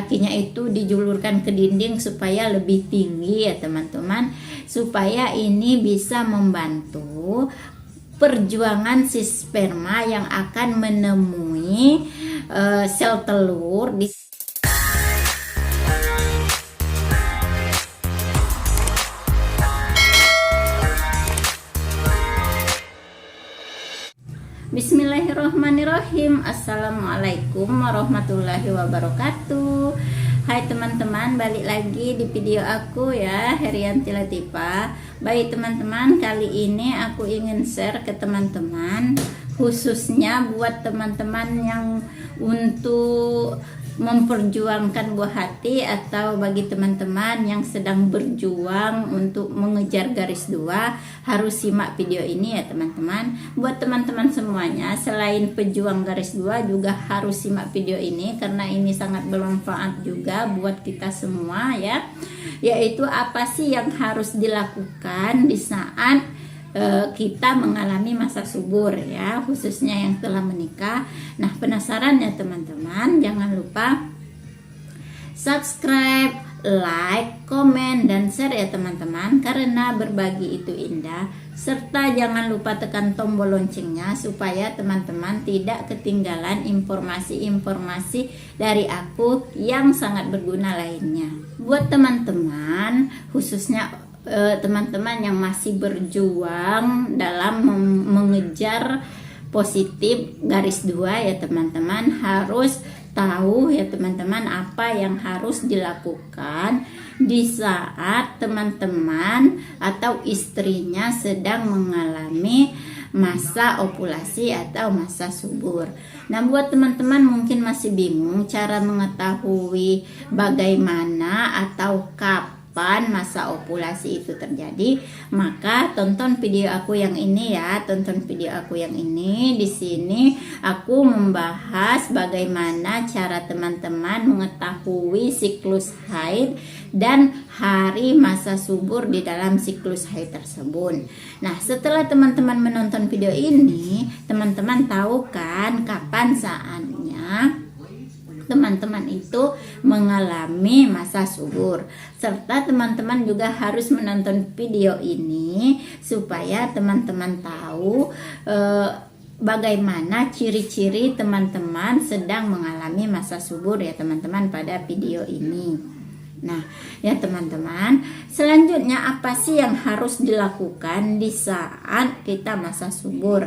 kakinya itu dijulurkan ke dinding supaya lebih tinggi ya teman-teman, supaya ini bisa membantu perjuangan si sperma yang akan menemui sel telur di Bismillahirrahmanirrahim. Assalamualaikum warahmatullahi wabarakatuh. Hai teman-teman, balik lagi di video aku ya, Herianti Latifah. Baik teman-teman, kali ini aku ingin share ke teman-teman, khususnya buat teman-teman yang untuk memperjuangkan buah hati, atau bagi teman-teman yang sedang berjuang untuk mengejar garis 2, harus simak video ini ya teman-teman. Buat teman-teman semuanya, selain pejuang garis 2 juga harus simak video ini, karena ini sangat bermanfaat juga buat kita semua ya. Yaitu apa sih yang harus dilakukan di saat kita mengalami masa subur ya, khususnya yang telah menikah. Nah, penasaran ya teman-teman? Jangan lupa subscribe, like, komen, dan share ya teman-teman, karena berbagi itu indah. Serta jangan lupa tekan tombol loncengnya supaya teman-teman tidak ketinggalan informasi-informasi dari aku yang sangat berguna lainnya. Buat teman-teman, khususnya teman-teman yang masih berjuang dalam mengejar positif garis 2 ya teman-teman, harus tahu ya teman-teman apa yang harus dilakukan di saat teman-teman atau istrinya sedang mengalami masa ovulasi atau masa subur. Nah, buat teman-teman mungkin masih bingung cara mengetahui bagaimana atau kapan masa ovulasi itu terjadi, maka tonton video aku yang ini ya, tonton video aku yang ini. Di sini aku membahas bagaimana cara teman-teman mengetahui siklus haid dan hari masa subur di dalam siklus haid tersebut. Nah, setelah teman-teman menonton video ini, teman-teman tahu kan kapan saatnya teman-teman itu mengalami masa subur. Serta teman-teman juga harus menonton video ini supaya teman-teman tahu bagaimana ciri-ciri teman-teman sedang mengalami masa subur ya teman-teman pada video ini. Nah ya teman-teman, selanjutnya apa sih yang harus dilakukan di saat kita masa subur?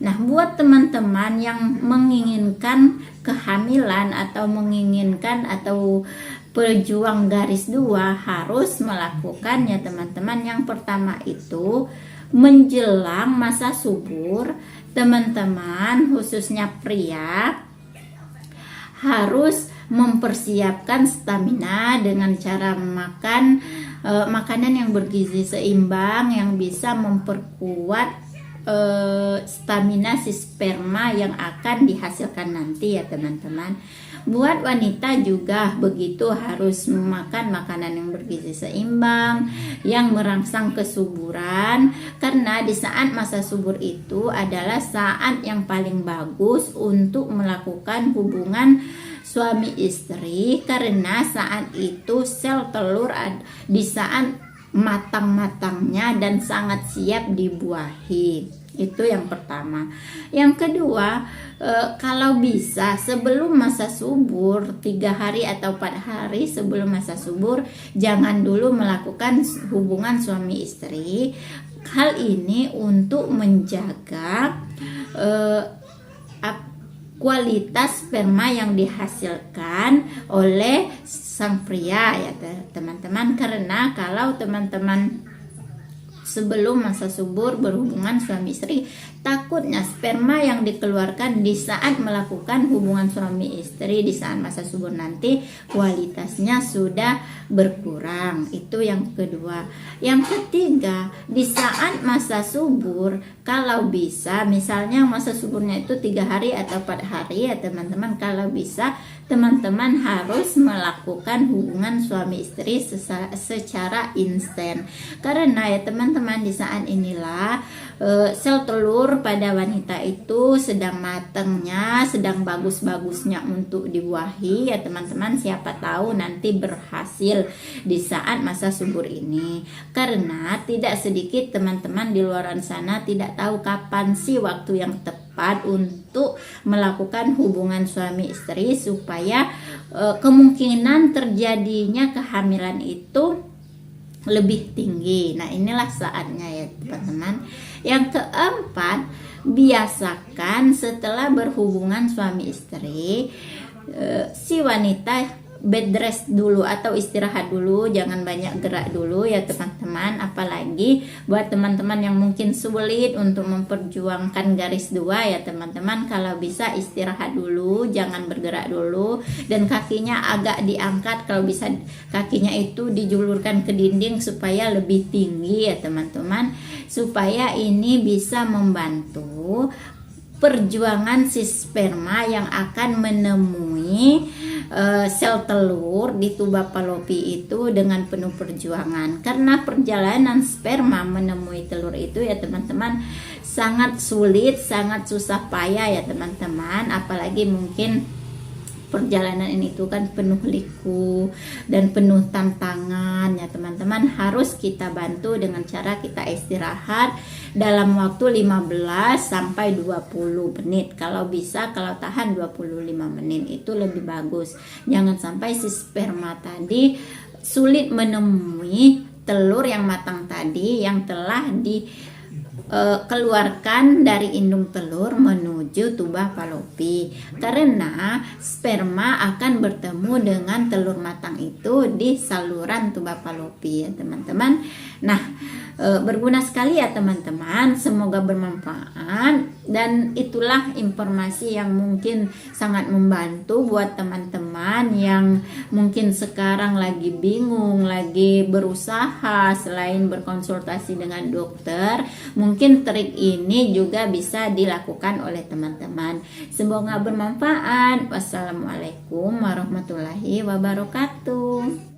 Nah, buat teman-teman yang menginginkan kehamilan atau menginginkan atau pejuang garis 2, harus melakukan ya teman-teman. Yang pertama itu menjelang masa subur, teman-teman khususnya pria harus mempersiapkan stamina dengan cara makan makanan yang bergizi seimbang yang bisa memperkuat stamina si sperma yang akan dihasilkan nanti ya teman-teman. Buat wanita juga begitu, harus makan makanan yang bergizi seimbang yang merangsang kesuburan, karena di saat masa subur itu adalah saat yang paling bagus untuk melakukan hubungan suami istri, karena saat itu sel telur di saat matang-matangnya dan sangat siap dibuahi. Itu yang pertama. Yang kedua, kalau bisa sebelum masa subur, 3 hari atau 4 hari sebelum masa subur, jangan dulu melakukan hubungan suami istri. Hal ini untuk menjaga kualitas sperma yang dihasilkan oleh sang pria ya teman-teman. Karena kalau teman-teman sebelum masa subur berhubungan suami istri, takutnya sperma yang dikeluarkan di saat melakukan hubungan suami istri di saat masa subur nanti kualitasnya sudah berkurang. Itu yang kedua. Yang ketiga, di saat masa subur, kalau bisa, misalnya masa suburnya itu 3 hari atau 4 hari ya teman-teman, kalau bisa teman-teman harus melakukan hubungan suami istri secara instan. Karena ya teman-teman, di saat inilah sel telur telur pada wanita itu sedang matangnya, sedang bagus-bagusnya untuk dibuahi ya teman-teman. Siapa tahu nanti berhasil di saat masa subur ini. Karena tidak sedikit teman-teman di luar sana tidak tahu kapan sih waktu yang tepat untuk melakukan hubungan suami istri supaya kemungkinan terjadinya kehamilan itu lebih tinggi. Nah, inilah saatnya ya teman-teman. Yang keempat, biasakan setelah berhubungan suami istri si wanita bed rest dulu atau istirahat dulu, jangan banyak gerak dulu ya teman-teman. Apalagi buat teman-teman yang mungkin sulit untuk memperjuangkan garis 2 ya teman-teman, kalau bisa istirahat dulu, jangan bergerak dulu, dan kakinya agak diangkat, kalau bisa kakinya itu dijulurkan ke dinding supaya lebih tinggi ya teman-teman, supaya ini bisa membantu perjuangan si sperma yang akan menemui sel telur di tuba Fallopi itu dengan penuh perjuangan. Karena perjalanan sperma menemui telur itu ya teman-teman sangat sulit, sangat susah payah ya teman-teman. Apalagi mungkin perjalanan ini tuh kan penuh liku dan penuh tantangan ya teman-teman. Harus kita bantu dengan cara kita istirahat dalam waktu 15 sampai 20 menit. Kalau bisa, kalau tahan 25 menit itu lebih bagus. Jangan sampai si sperma tadi sulit menemui telur yang matang tadi yang telah keluarkan dari indung telur menuju tuba Fallopi, karena sperma akan bertemu dengan telur matang itu di saluran tuba Fallopi ya teman-teman. Nah, berguna sekali ya teman-teman, semoga bermanfaat, dan itulah informasi yang mungkin sangat membantu buat teman-teman yang mungkin sekarang lagi bingung, lagi berusaha selain berkonsultasi dengan dokter. Mungkin trik ini juga bisa dilakukan oleh teman-teman. Semoga bermanfaat. Wassalamualaikum warahmatullahi wabarakatuh.